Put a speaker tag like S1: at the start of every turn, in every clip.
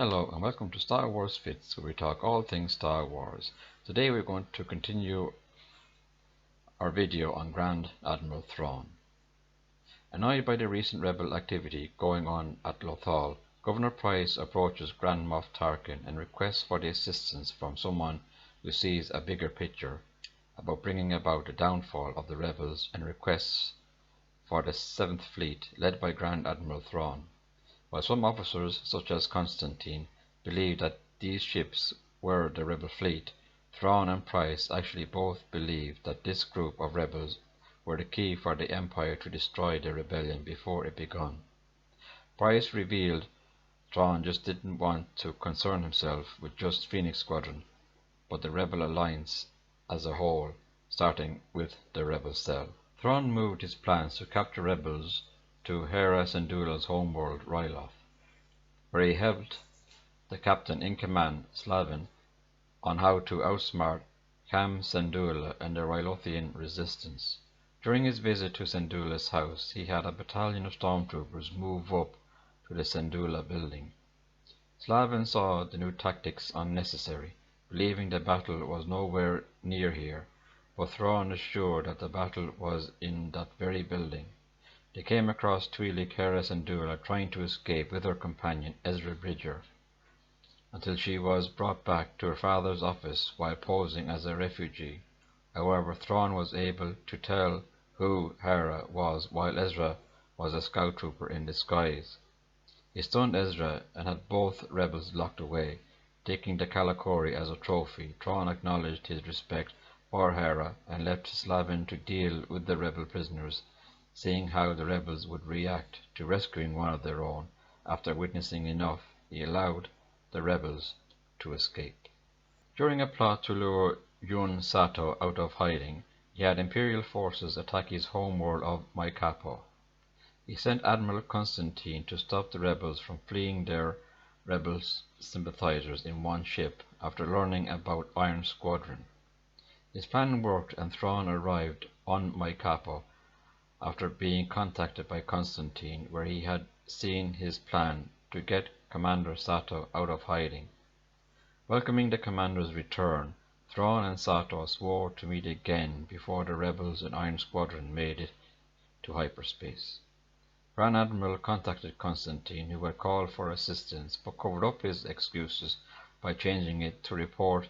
S1: Hello and welcome to Star Wars Fits, where we talk all things Star Wars. Today we're going to continue our video on Grand Admiral Thrawn. Annoyed by the recent rebel activity going on at Lothal, Governor Price approaches Grand Moff Tarken and requests for the assistance from someone who sees a bigger picture about bringing about the downfall of the rebels, and requests for the 7th Fleet led by Grand Admiral Thrawn. While some officers, such as Constantine, believed that these ships were the rebel fleet, Thrawn and Price actually both believed that this group of rebels were the key for the Empire to destroy the rebellion before it began. Price revealed Thrawn just didn't want to concern himself with just Phoenix Squadron, but the Rebel Alliance as a whole, starting with the Rebel Cell. Thrawn moved his plans to capture rebels to Hera Syndulla's homeworld Ryloth, where he helped the captain-in-command Slavin on how to outsmart Cam Syndulla and the Rylothian resistance. During his visit to Syndulla's house, he had a battalion of stormtroopers move up to the Syndulla building. Slavin saw the new tactics unnecessary, believing the battle was nowhere near here, but Thrawn assured that the battle was in that very building. They came across Twi'lek Hera Syndulla trying to escape with her companion Ezra Bridger, until she was brought back to her father's office while posing as a refugee. However, Thrawn was able to tell who Hera was, while Ezra was a scout trooper in disguise. He stunned Ezra and had both rebels locked away. Taking the Kalikori as a trophy, Thrawn acknowledged his respect for Hera and left Slavin to deal with the rebel prisoners, seeing how the rebels would react to rescuing one of their own. After witnessing enough, he allowed the rebels to escape. During a plot to lure Yun Sato out of hiding, he had Imperial forces attack his homeworld of Maikapo. He sent Admiral Constantine to stop the rebels from fleeing their rebel sympathizers in one ship after learning about Iron Squadron. His plan worked, and Thrawn arrived on Maikapo after being contacted by Constantine, where he had seen his plan to get Commander Sato out of hiding. Welcoming the commander's return, Thrawn and Sato swore to meet again before the rebels and Iron Squadron made it to hyperspace. Grand Admiral contacted Constantine, who had called for assistance but covered up his excuses by changing it to report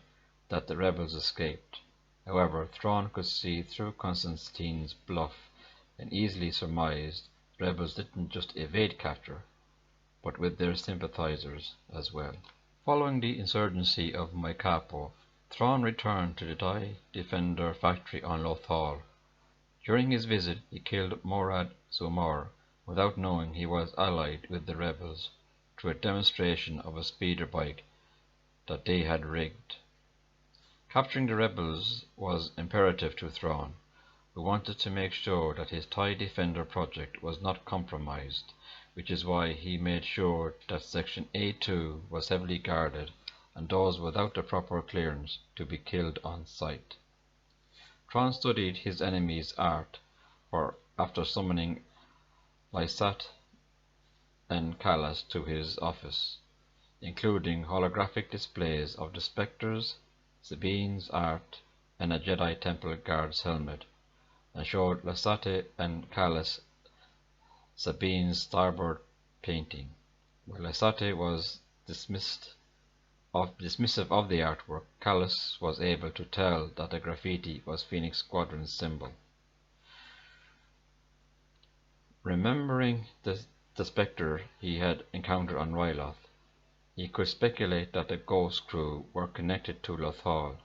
S1: that the rebels escaped. However, Thrawn could see through Constantine's bluff and easily surmised the rebels didn't just evade capture, but with their sympathizers as well. Following the insurgency of Maikapo, Thrawn returned to the TIE Defender factory on Lothal. During his visit, he killed Morad Sumar without knowing he was allied with the rebels through a demonstration of a speeder bike that they had rigged. Capturing the rebels was imperative to Thrawn, who wanted to make sure that his TIE Defender project was not compromised, which is why he made sure that Section A2 was heavily guarded and those without the proper clearance to be killed on sight. Thrawn studied his enemy's art after summoning Lysat and Kallus to his office, including holographic displays of the Spectres, Sabine's art, and a Jedi Temple Guard's helmet, and showed Lysat and Kallus Sabine's starboard painting. While Lysat was dismissive of the artwork, Kallus was able to tell that the graffiti was Phoenix Squadron's symbol. Remembering the Spectre he had encountered on Ryloth, he could speculate that the Ghost crew were connected to Lothal,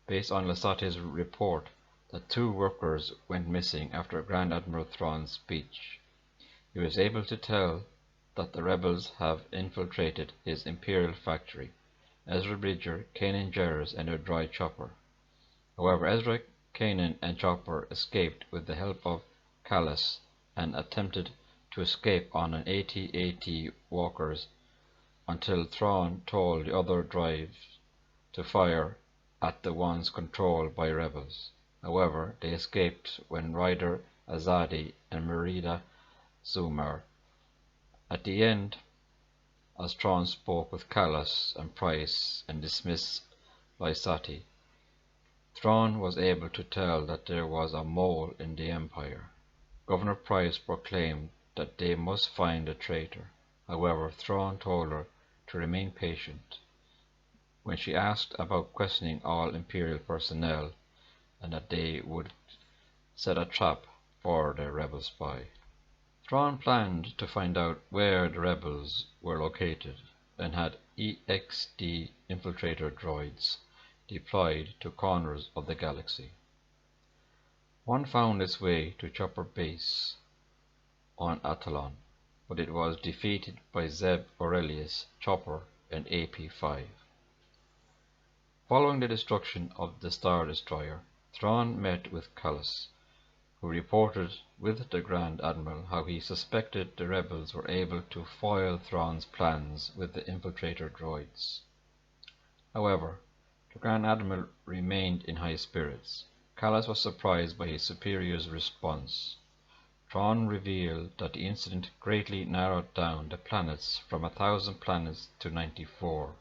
S1: based on Lysat's report that 2 workers went missing after Grand Admiral Thrawn's speech. He was able to tell that the rebels have infiltrated his Imperial factory, Ezra Bridger, Kanan Jarrus, and their droid Chopper. However, Ezra, Kanan, and Chopper escaped with the help of Kallus and attempted to escape on an AT-AT walkers until Thrawn told the other droids to fire at the ones controlled by rebels. However, they escaped when Ryder Azadi and Merida Sumar. At the end as Thrawn spoke with Kallus and Price and dismissed Lysati. Thrawn was able to tell that there was a mole in the Empire. Governor Price proclaimed that they must find the traitor. However, Thrawn told her to remain patient when she asked about questioning all Imperial personnel, and that they would set a trap for the rebel spy. Thrawn planned to find out where the rebels were located and had EXD infiltrator droids deployed to corners of the galaxy. One found its way to Chopper Base on Attalon, but it was defeated by Zeb Orrelius, Chopper, and AP-5. Following the destruction of the Star Destroyer, Thrawn met with Kallus, who reported with the Grand Admiral how he suspected the rebels were able to foil Thrawn's plans with the infiltrator droids. However, the Grand Admiral remained in high spirits. Kallus was surprised by his superior's response. Thrawn revealed that the incident greatly narrowed down the planets from 1,000 planets to 94.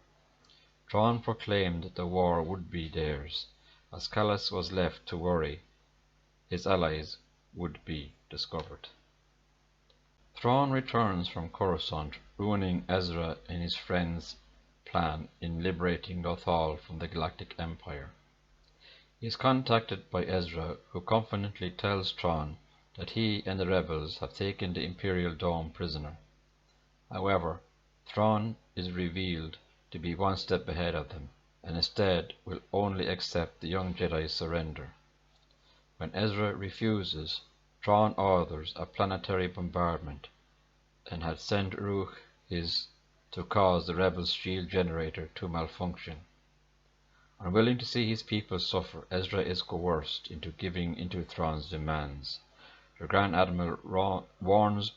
S1: Thrawn proclaimed the war would be theirs, as Kallus was left to worry his allies would be discovered. Thrawn returns from Coruscant, ruining Ezra and his friends' plan in liberating Lothal from the Galactic Empire. He is contacted by Ezra, who confidently tells Thrawn that he and the rebels have taken the Imperial Dome prisoner. However, Thrawn is revealed to be one step ahead of them, and instead will only accept the young Jedi's surrender. When Ezra refuses, Thrawn orders a planetary bombardment and had sent Ruch to cause the rebels' shield generator to malfunction. Unwilling to see his people suffer, Ezra is coerced into giving into Thrawn's demands. The Grand Admiral warns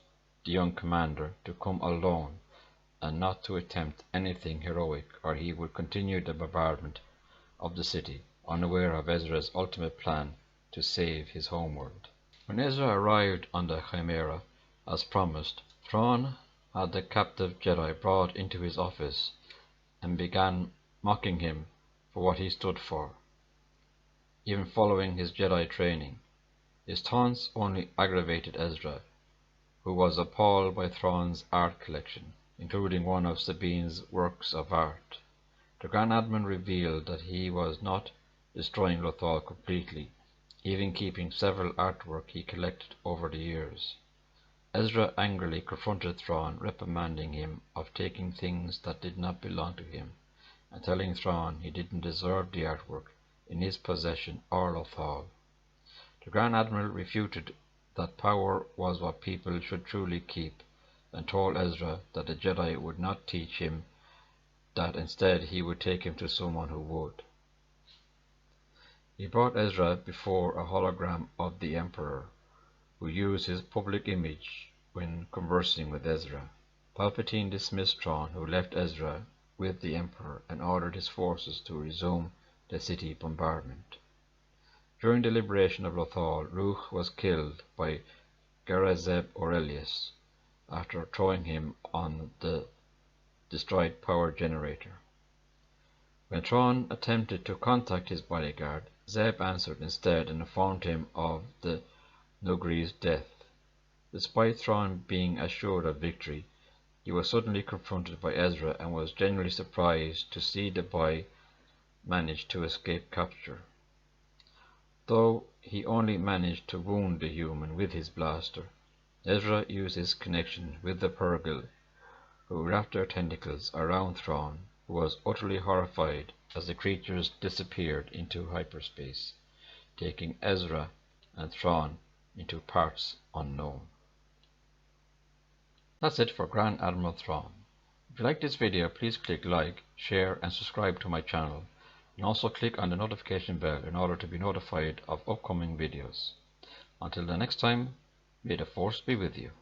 S1: the young commander to come alone and not to attempt anything heroic, or he would continue the bombardment of the city, unaware of Ezra's ultimate plan to save his homeworld. When Ezra arrived on the Chimera, as promised, Thrawn had the captive Jedi brought into his office and began mocking him for what he stood for, even following his Jedi training. His taunts only aggravated Ezra, who was appalled by Thrawn's art collection, including one of Sabine's works of art. The Grand Admiral revealed that he was not destroying Lothal completely, even keeping several artwork he collected over the years. Ezra angrily confronted Thrawn, reprimanding him of taking things that did not belong to him, and telling Thrawn he didn't deserve the artwork in his possession or Lothal. The Grand Admiral refuted that power was what people should truly keep, and told Ezra that the Jedi would not teach him that, instead he would take him to someone who would. He brought Ezra before a hologram of the Emperor, who used his public image when conversing with Ezra. Palpatine dismissed Thrawn, who left Ezra with the Emperor and ordered his forces to resume the city bombardment. During the liberation of Lothal, Ruch was killed by Zeb Orrelius after throwing him on the destroyed power generator. When Thrawn attempted to contact his bodyguard, Zeb answered instead and informed him of the Nugri's death. Despite Thrawn being assured of victory, he was suddenly confronted by Ezra and was genuinely surprised to see the boy manage to escape capture. Though he only managed to wound the human with his blaster, Ezra used his connection with the Purrgil, who wrapped their tentacles around Thrawn, who was utterly horrified as the creatures disappeared into hyperspace, taking Ezra and Thrawn into parts unknown. That's it for Grand Admiral Thrawn. If you like this video, please click like, share and subscribe to my channel, and also click on the notification bell in order to be notified of upcoming videos. Until the next time, may the Force be with you.